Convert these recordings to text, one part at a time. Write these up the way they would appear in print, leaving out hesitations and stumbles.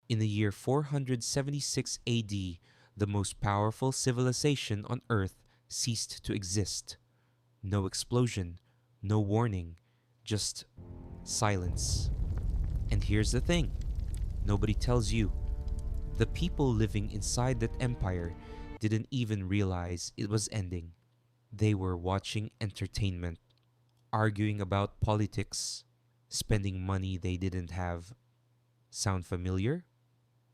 In the year 476 AD, the most powerful civilization on Earth ceased to exist. No explosion, no warning, just silence. And here's the thing nobody tells you. The people living inside that empire didn't even realize it was ending. They were watching entertainment, arguing about politics, spending money they didn't have. Sound familiar?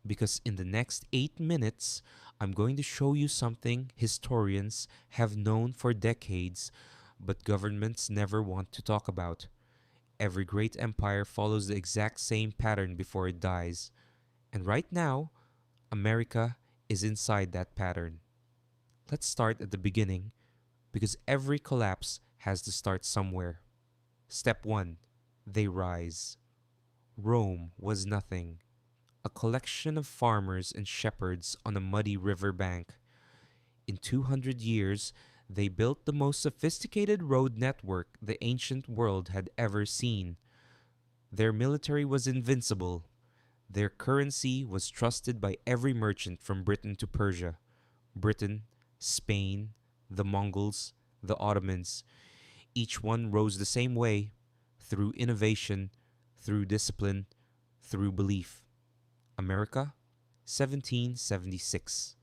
Because in the next 8 minutes, I'm going to show you something historians have known for decades, but governments never want to talk about. Every great empire follows the exact same pattern before it dies. And right now, America is inside that pattern. Let's start at the beginning because every collapse has to start somewhere. Step 1. They rise. Rome was nothing. A collection of farmers and shepherds on a muddy river bank. In 200 years, they built the most sophisticated road network the ancient world had ever seen. Their military was invincible. Their currency was trusted by every merchant from Britain to Persia. Britain, Spain, the Mongols, the Ottomans. Each one rose the same way through innovation, through discipline, through belief. America, 1776.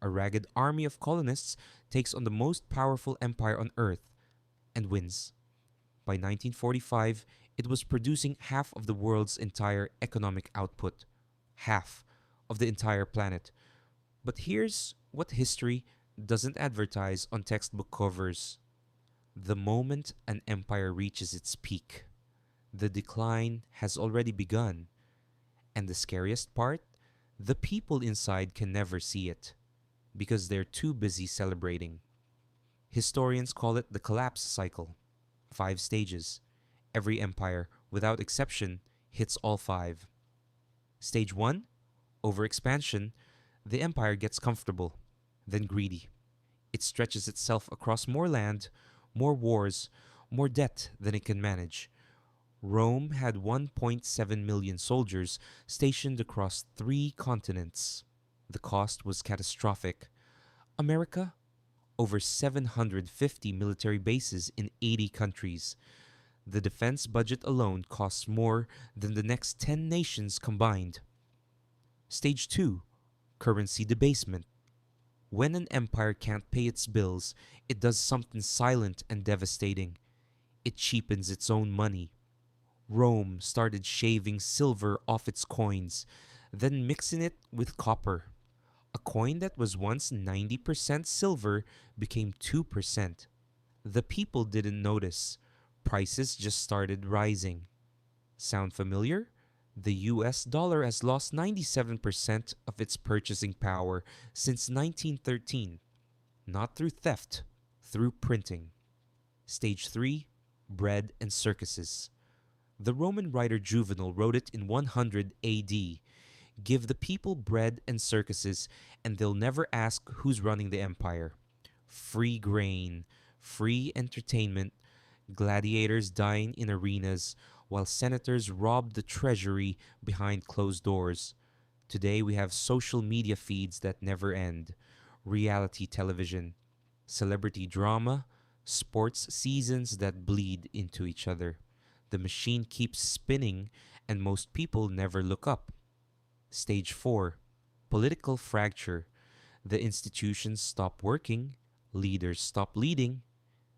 A ragged army of colonists takes on the most powerful empire on earth and wins. By 1945, it was producing half of the world's entire economic output, half of the entire planet. But here's what history doesn't advertise on textbook covers. The moment an empire reaches its peak, the decline has already begun. And the scariest part? The people inside can never see it because they're too busy celebrating. Historians call it the collapse cycle. 5 stages. Every empire, without exception, hits all five. Stage 1, overexpansion. The empire gets comfortable, then greedy. It stretches itself across more land, more wars, more debt than it can manage. Rome had 1.7 million soldiers stationed across 3 continents. The cost was catastrophic. America? Over 750 military bases in 80 countries. The defense budget alone costs more than the next 10 nations combined. Stage 2, currency debasement. When an empire can't pay its bills, it does something silent and devastating. It cheapens its own money. Rome started shaving silver off its coins, then mixing it with copper. A coin that was once 90% silver became 2%. The people didn't notice. Prices just started rising. Sound familiar? The US dollar has lost 97% of its purchasing power since 1913. Not through theft, through printing. Stage 3, bread and circuses. The Roman writer Juvenal wrote it in 100 AD. Give the people bread and circuses, and they'll never ask who's running the empire. Free grain, free entertainment, gladiators dying in arenas, while senators rob the treasury behind closed doors. Today we have social media feeds that never end, reality television, celebrity drama, sports seasons that bleed into each other. The machine keeps spinning, and most people never look up. Stage 4, political fracture. The institutions stop working, leaders stop leading.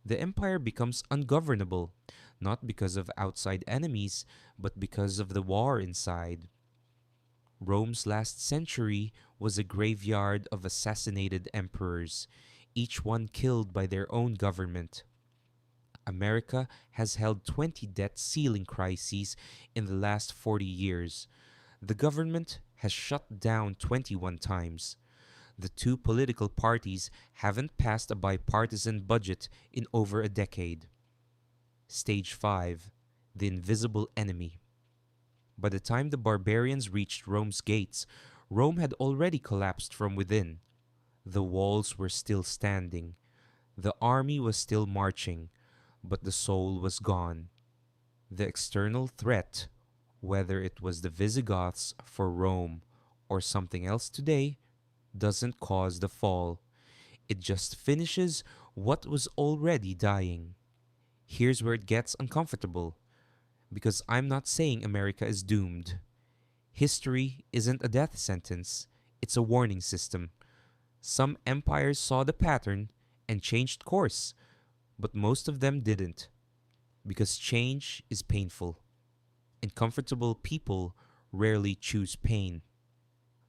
The empire becomes ungovernable, not because of outside enemies, but because of the war inside. Rome's last century was a graveyard of assassinated emperors, each one killed by their own government. America has held 20 debt ceiling crises in the last 40 years. The government has shut down 21 times. The two political parties haven't passed a bipartisan budget in over a decade. Stage 5, the invisible enemy. By the time the barbarians reached Rome's gates, Rome had already collapsed from within. The walls were still standing. The army was still marching, but the soul was gone. The external threat, whether it was the Visigoths for Rome or something else today doesn't cause the fall. It just finishes what was already dying. Here's where it gets uncomfortable, because I'm not saying America is doomed. History isn't a death sentence, it's a warning system. Some empires saw the pattern and changed course, but most of them didn't, because change is painful, and comfortable people rarely choose pain.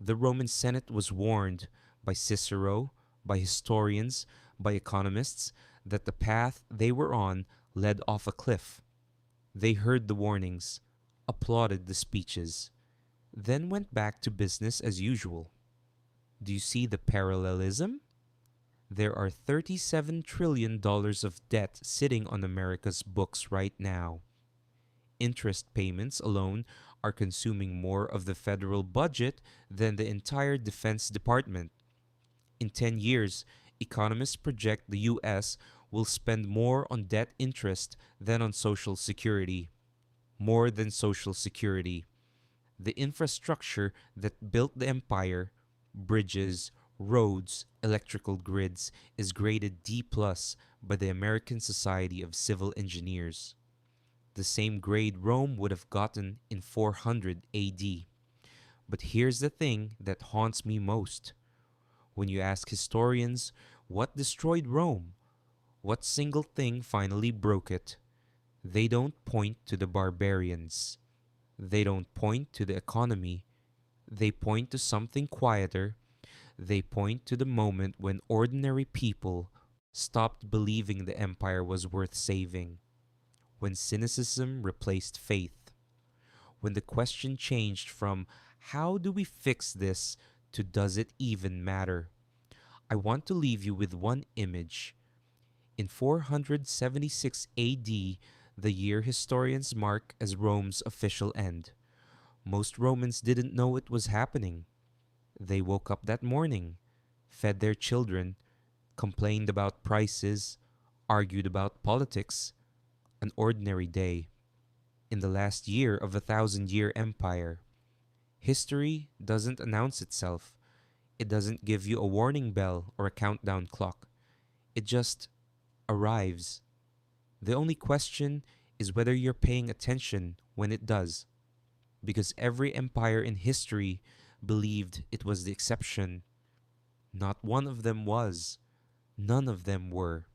The Roman Senate was warned by Cicero, by historians, by economists that the path they were on led off a cliff. They heard the warnings, applauded the speeches, then went back to business as usual. Do you see the parallelism? There are $37 trillion of debt sitting on America's books right now. Interest payments alone are consuming more of the federal budget than the entire Defense Department. In 10 years, economists project the US will spend more on debt interest than on Social Security. More than Social Security. The infrastructure that built the empire, bridges, roads, electrical grids, is graded D plus by the American Society of Civil Engineers. The same grade Rome would have gotten in 400 AD. But here's the thing that haunts me most. When you ask historians what destroyed Rome, what single thing finally broke it, they don't point to the barbarians. They don't point to the economy. They point to something quieter. They point to the moment when ordinary people stopped believing the empire was worth saving, when cynicism replaced faith, when the question changed from how do we fix this to does it even matter? I want to leave you with one image. In 476 AD, the year historians mark as Rome's official end, most Romans didn't know it was happening. They woke up that morning, fed their children, complained about prices, argued about politics, an ordinary day. In the last year of a thousand-year empire, history doesn't announce itself. It doesn't give you a warning bell or a countdown clock. It just arrives. The only question is whether you're paying attention when it does. Because every empire in history believed it was the exception. Not one of them was. None of them were.